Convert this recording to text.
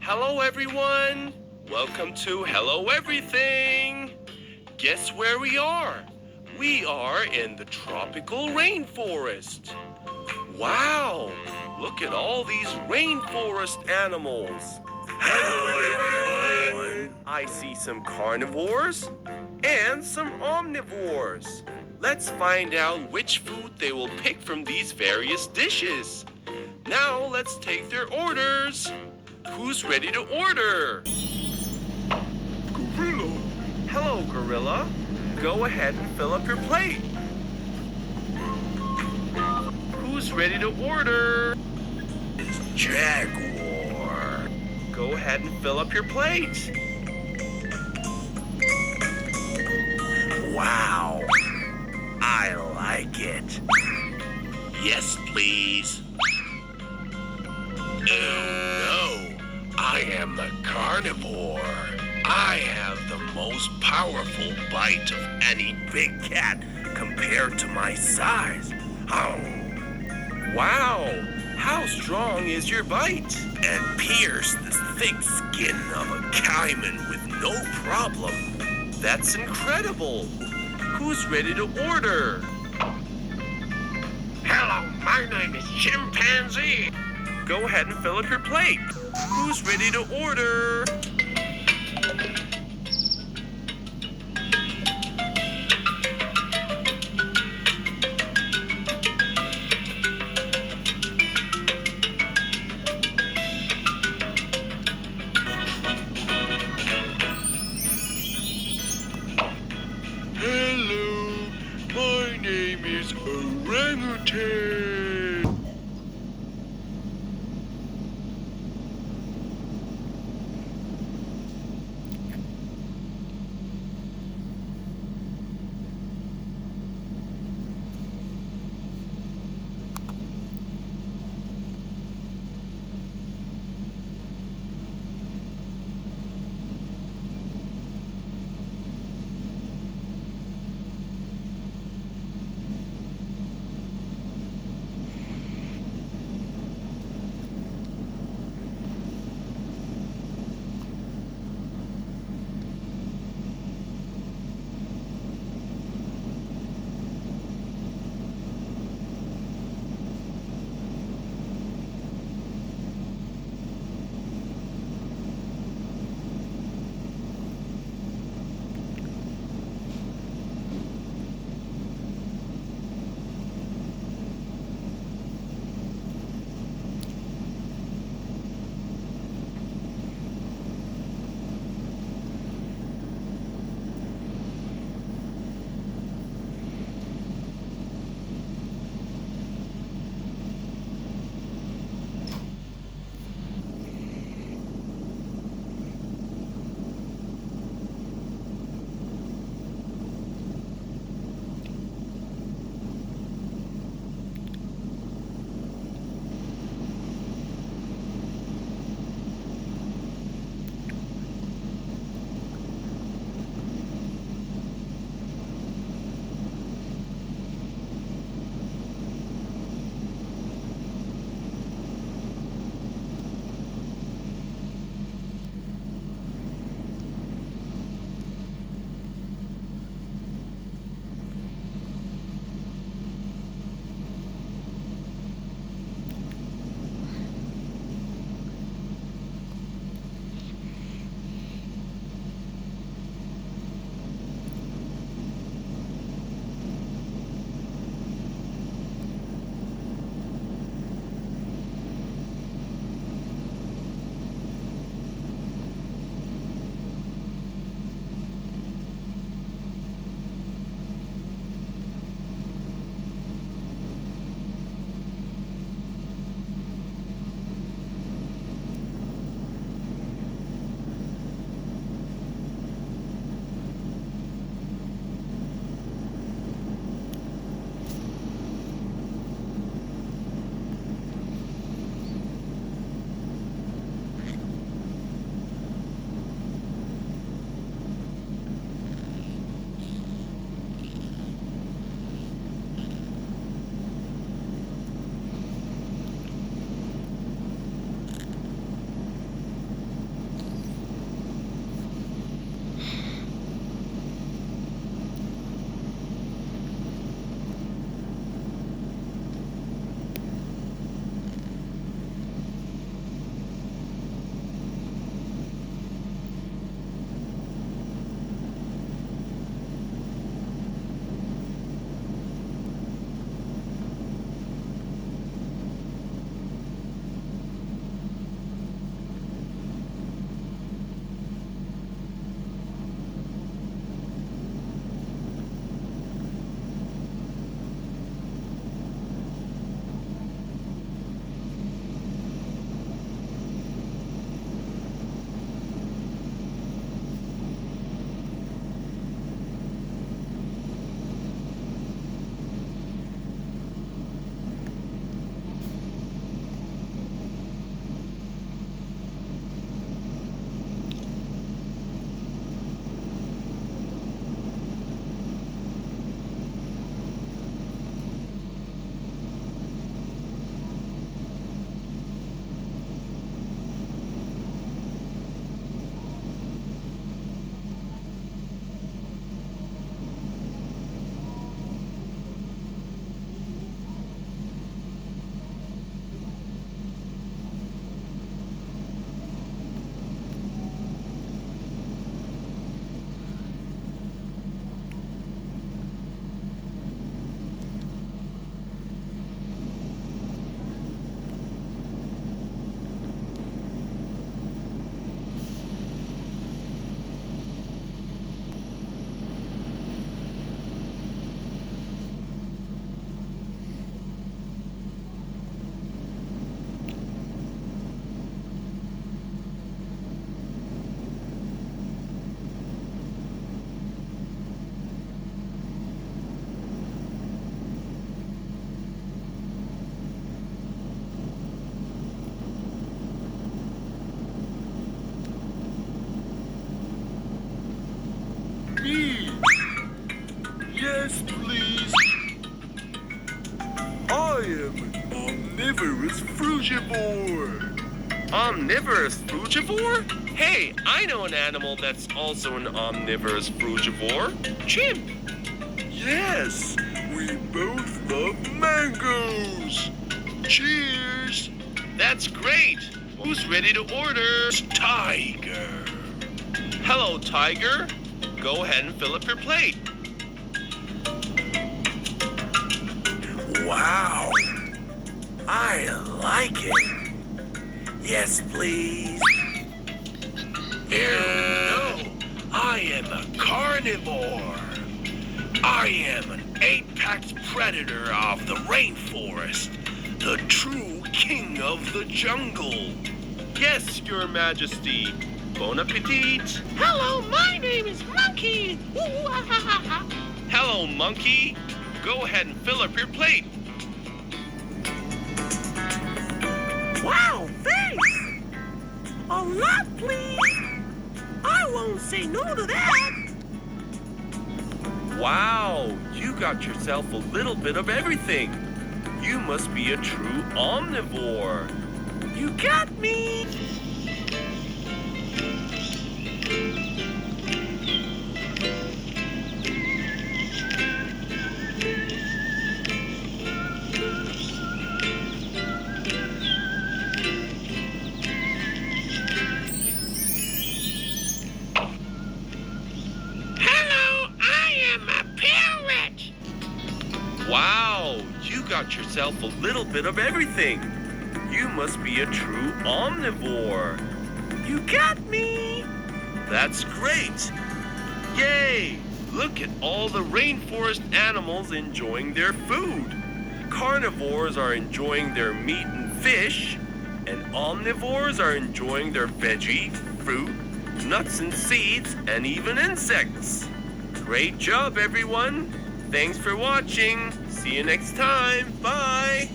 Hello, everyone. Welcome to Hello Everything. Guess where we are? We are in the tropical rainforest. Wow, look at all these rainforest animals. Hello, everyone. I see some carnivores and some omnivores. Let's find out which food they will pick from these various dishes. Now let's take their orders. Who's ready to order? Gorilla. Hello, Gorilla. Go ahead and fill up your plate. Who's ready to order? Jaguar. Go ahead and fill up your plate. Wow. I like it. Yes, please. No, I am the carnivore. I have the most powerful bite of any big cat compared to my size. Oh, Wow, how strong is your bite? and pierce the thick skin of a caiman with no problem. That's incredible. Who's ready to order? Hello, my name is Chimpanzee. Go ahead and fill up your plate. Who's ready to order? Hello, my name is Orangutan. frugivore. Omnivorous frugivore? Hey, I know an animal that's also an omnivorous frugivore. Chimp. Yes, we both love mangoes. Cheers. That's great. Who's ready to order? Tiger. Hello, Tiger. Go ahead and fill up your plate. Wow. I like it. Yes, please. No, I am a carnivore. I am an apex predator of the rainforest, the true king of the jungle. Yes, Your Majesty. Bon appetit. Hello, my name is Monkey. Ooh, ah, ha, ha, ha. Hello, monkey. Go ahead and fill up your plate. Wow, thanks. A lot, please. I won't say no to that. Wow, you got yourself a little bit of everything. You must be a true omnivore. You got me. Hello, I am a parrot. Wow, you got yourself a little bit of everything. You must be a true omnivore. You got me. That's great. Yay! Look at all the rainforest animals enjoying their food. Carnivores are enjoying their meat and fish, and omnivores are enjoying their veggie, fruit, nuts and seeds, and even insects. Great job, everyone. Thanks for watching. See you next time. Bye.